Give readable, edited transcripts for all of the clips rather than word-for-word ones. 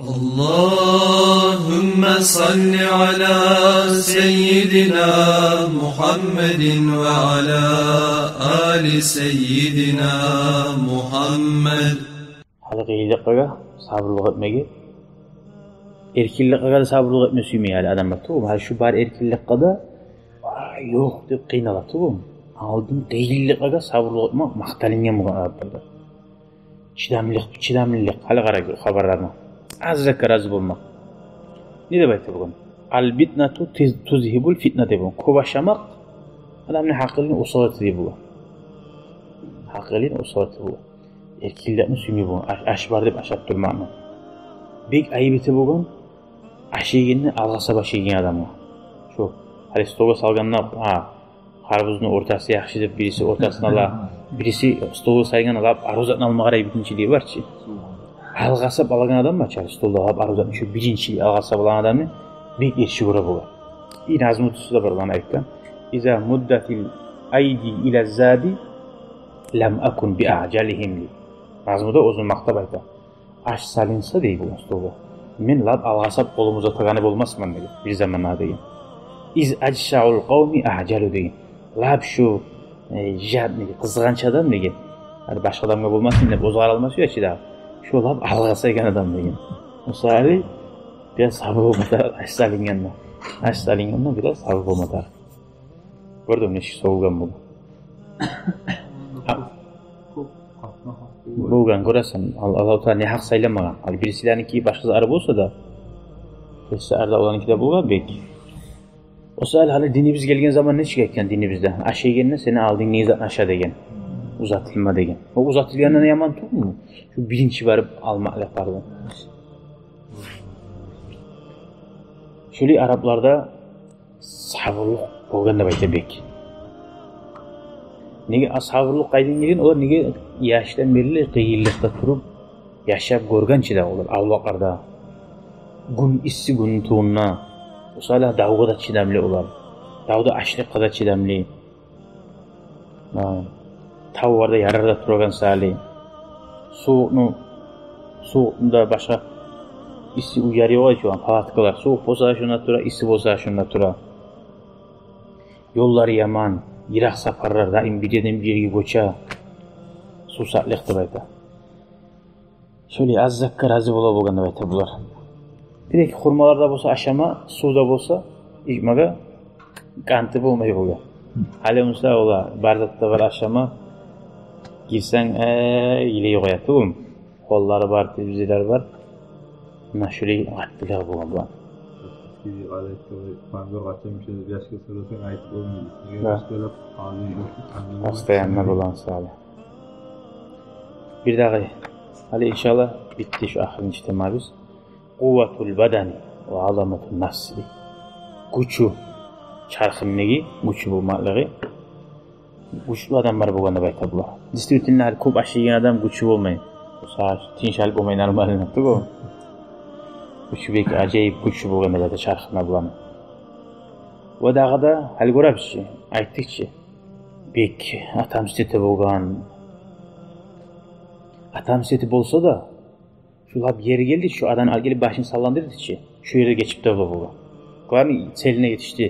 اللهم صل على سيدنا محمد وعلى آل سيدنا محمد. Halqiyliqqa sabrlik etmegi. Erkinlikqa sabrlik etme süymeyeli adamlar tuğum. Her şu bar erkinlikqa da yok deb qiynalar tuğum. Aldın qiyinlikqa sabrlik etme maqtalingan bo'lgan adamlar. Chidamlilik hali qara xabarlarni. Azrakka razı bo'lmoq. Ne deb aytdi bugun? Al-bitnatu tuzhibul fitna deb. Ko'p ashamoq odamning aqlini o'sg'atdi deb bu. Aqlini o'sg'atdi bu. Erkinlikni suymi bu. Ashbar deb ashab turmoqmi? Bek aybiti bugun ashiginni alg'asa boshlagan odam. Shu hali stolga solganlar, qarbuzni o'rtasi yaxshi deb birisi o'rtasini ola, birisi stolga solgan olib aruzatni olmaga birinchiligi borchi. Alg'asa olgan odam machal stolda olib aruzatni shu birinchi alg'asa olgan odamni bek ershi ko'ra bo'ladi. In azmutusida bir bana aytgan. Iza muddatil aydi ila zadi lam akun bi ajalihim. Azmuda o'zini maqtab aytadi. Ash salinsa deydi bu stolda. Men lab alg'asab qo'limizga tag'ani bo'lmasman dedi. Bir zamonda degan. Iz ajsha'ul qawmi ajalu degan. Lab shu jadni qizg'anchadan degan. Hali boshqa odamga bo'lmasin deb o'zg'ara olmas-ku ichida. Shu lab alg'asa ekan odam degan. O'sali biraz sabr bo'lmatar, ashsalingandan biraz sabr bo'lmatar. Ko'rdim nechta so'lgan bu. Bo'lgan ko'rasan, Alloh taolo haq saylamagan. Hali birisilarniki boshqasi arab bo'lsa-da, birisi arda ularnikida bo'lgan bek. O'sal hali dinimiz kelgan zaman necha ekan dinimizda? Ashaganni seni alding neza asha degan. Uzatilma degan. O uzatilgandan yomon turmi? Shu birinchi barib almoqlik qardi. Shuli arablarda sabrlik bo'lgan deb aytadi bek. Nega sabrlik qaydin degan ular nega yoshdan beri qiyinlikda turib yashab ko'rganchida ular avloqlarda gun issi gun tuğunna o'sala davg'ada chidamli ular. Davda ashliqqa chidamli. Tavvarda yararda turgan sali. Suğunda boshqa issi uyarı yo'q ekan, palatkalar suv bo'lsa shunda tura, issi bo'lsa shunda tura. Yo'llari yomon, yiroq safarlar, doim bir yerdan bir yerga ko'cha. Susatlik deb aytadi. Shuli azzakka razı bo'lgan deb aytadi bular. Birek xurmalarda bo'lsa ashama, suvda bo'lsa ijmaga qanti bo'lmay bo'lgan. Hali unsa ular barzatda bir ashama girsang yili yo'qayapti-ku. Qo'llari bor, televizorlar bor. Mashhuri attilar bo'lgan bu. Postoyanno bo'lansali. Bir daha hali inşallah bitti şu ahirinchi temamiz. Quvvatul badani va azamatun nafsi. Kuchu charximligi, kuchu bo'lmasligi. Kuchli odamlar bo'lgan deb aytadilar. Действительно ko'p ashigan odam kuchu bo'lmaydi. Sa'at tinchalik bo'lmay normallanadi-ku. Kuchu bek ajoyib kuchu bo'lgan deb aytadi charximlar bilan. Va dag'ada hal ko'rabchi, aytdikchi. Bek atam seti bo'lgan. Atam seti bo'lsa da shulab yeri geldi şu adam gelip başını sallandırdı-chi. Şu yere geçip de bo'lgan. Qarni seline yetişti.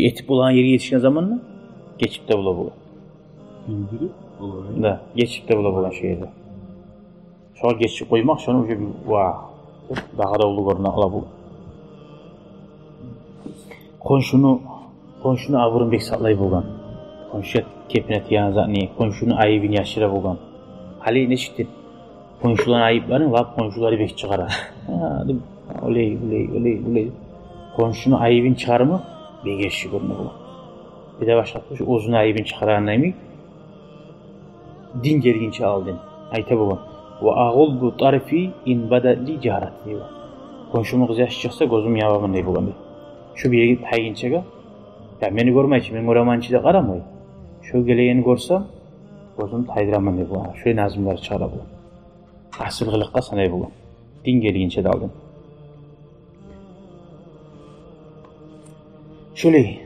Etip olan yere yetişken zamanla geçip de bo'lgan. Bildirip olay. Da, geçip de bo'lgan şu yerde. Şu an geçip koymak şunu уже daha da oldu görünen ala bu. Konşunu avurun bek saqlay bo'lgan. Konşu kepine tiyanzani, konşunu ayıbını yaşıra bo'lgan. Hali neşittin? Konşuların ayıplarını lap konşuları bek çıkarar. Oley. Konşunun ayıbını çıkarımı bek eşi görünür bu. Bir de başlatmış uzun ayıbını çıkaran neymi? Din gerginçe aldın. Ayta bu. Ve ağuldu tarifi in badali carat diyor. Konşumun kızı yaşı çıksa gözüm yavamın ne bulan diyor. Şu bir yere hayinçega. Ya beni görmeyi için, ben göremançı da karamayı. Şu geleyeni görsem gözüm taydıramın ne bulan. Şöyle nazımları çıkara bulan. Asılgılıqqa sanay bo'lgan. Din kelguncha daldim. Shuli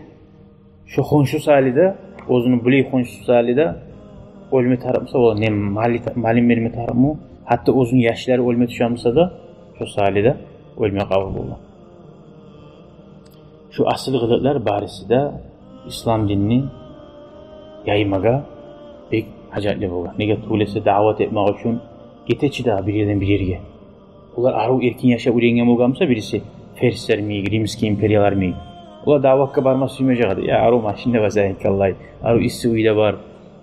shu xonshu salida o'zini bilay xonshu salida o'lma tarabsa bo'la, ne malim berma tarabmu, hatto o'zini yashlari o'lma tushamsa da Şu salide ölme kabul bulgan. Şu asıl gılıklar barisida İslam dinini yaymaga pek hacatlı bulgan. Nege tuğlese davet etmek için geteçi daha bir yerden bir yerge. Ular aru erkin yaşa urengen bulgamsa birisi Persler mi, Rimski imperiyalar mi? Ular davakka barma suymayacak. Ya aru maşinde vasayet Allah. Aru issi uyda var.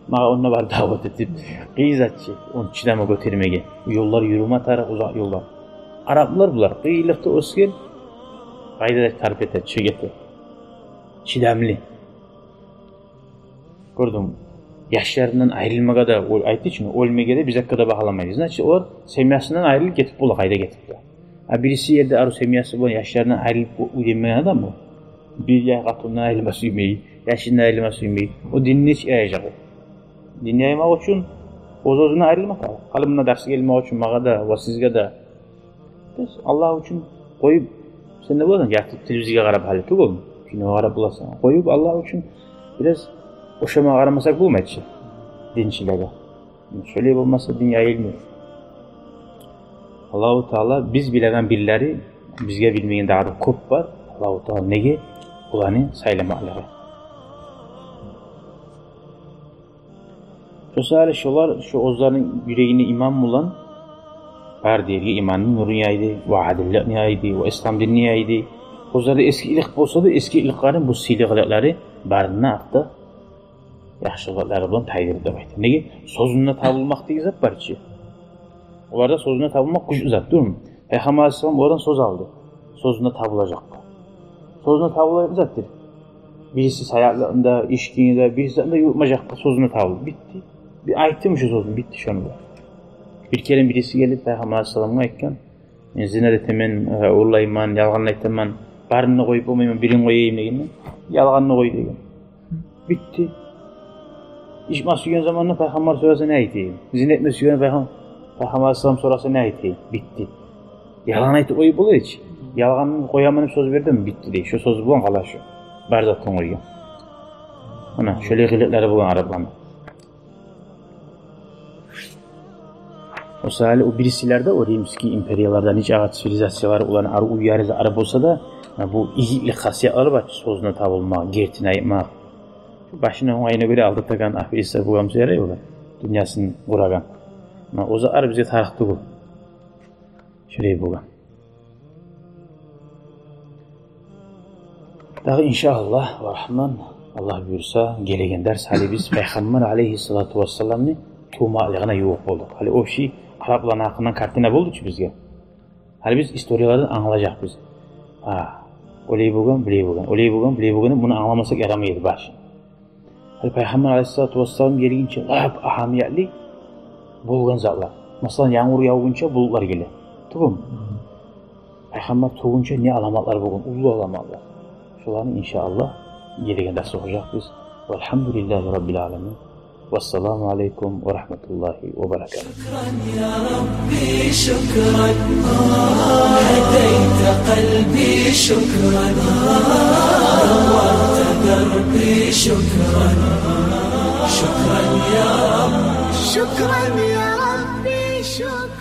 Mağa onunla var davet edip qiyizatçı. Onu çidama götürmege. Yollar yürüme taraf uzak yollar. Araplar bular. Qiyılıkta osken qayda tarif eter, çögetir. Çidamli. Gördüm. Yaşlarından ayrılmaga da aytı için ölmege de biz hakkında bakalamayız. Значит, onlar semyasından ayrılıp getip bula qayda getipdi. Birisi yerde aru semyası bu yaşlarından ayrılıp uyumayan adam mı? Bir yaş katından ayrılması uyumayı, yaşından ayrılması uyumayı. O dinini hiç yayacak. Dinini yaymak için oz-ozuna ayrılmak. Kalımına dersi gelmek için mağa da, ve sizge de. Biz Allah için koyup, sen ne bulasın? Yatıp televizyona karab hali tük olun. Şimdi o karab bulasın. Koyup Allah için biraz oşama karamasak bu meçhi. Dinçilere. Şöyle olmazsa din yayılmıyor. Allah-u Teala biz bilegen birileri bizge bilmeyen daha köp var. Allah-u Teala nege ulanı saylamakları. Şu şolar şu ozların yüreğini imam bulan var diye imanın nurun yaydı, ve adilliğin yaydı, ve İslam dinini yaydı. Ozlarda eski ilik olsa da eski iliklerin bu silikleri barına aktı. Yaxşılıkları bilan taydir dep aytdi. Nege sözünde tabılmak degan zat bar ki. Ularda sözünde tabılmak kuş zat, durmu? Peygamber Aleyhisselam oradan söz aldı. Sözünde tabılacak. Sözünde tabılacak zatdır. Birisi sayaklarında, işkinde, birisi de yutmayacak. Sözünde tabıldı. Bitti. Bir aytım şu sözün, bitti şunu. Bir kere birisi gelip Peygamber Aleyhisselam'a aytkan, zina etemen, urlayman, yalgan aytaman, barını koyup olmayman, birini koyayım degen. Yalganını koy degen. Bitti. İçma süyen zamanında Peygamber sonrası ne aytayım? Zina etme süyen Peygamber Aleyhisselam sonrası ne aytayım? Bitti. Yalan aytıp koyup olur hiç. Yalganını koyamanıp söz verdim, bitti değil. Şu sözü bulan kala şu. Barzattan koyuyor. Ana şöyle gıletleri bulan Araplarına. O sahili o birisilerde o Rimski imperiyalardan hiç ağaç sivilizasyaları olan arı uyarıza Arap olsa da bu iyilik hasiyatları var. Sözüne tabılmak, gertine ayıpmak. Başına ayına göre aldırtakan ahirisi bu gamsı yarayı olar. Dünyasını kuragan. O zaman bize tarıktı bu. Şurayı bulan. Daha inşallah ve rahman Allah buyursa gelegen ders hali biz Peygamber aleyhissalatu vesselam'ni tuğma'lığına yoğuk olduk. Hali o şey Arapların hakkından kartina buldu ki bizge. Hali biz istoriyalardan anlayacak biz. Oley bugan, biley bugan, oley bugan, biley bugan bunu anlamasak yaramaydı baş. Hali Peygamber aleyhissalatu vesselam gelince gayet ahamiyetli bulgan zatlar. Mesela yağmur yağınca bulutlar gelir. Tamam. Peygamber tuğunca ne alamatlar bulgun? Ulu alamatlar. Şularını inşallah gelegen ders okuyacak biz. Velhamdülillahi Rabbil alemin. Vesselamu aleyküm ve rahmetullahi ve berekatuhu. Şükran ya Rabbi şükran. Hedeyte kalbi şükran. Nawarte derbi şükran. Şükran ya Rabbi. شكرا يا ربي شكرا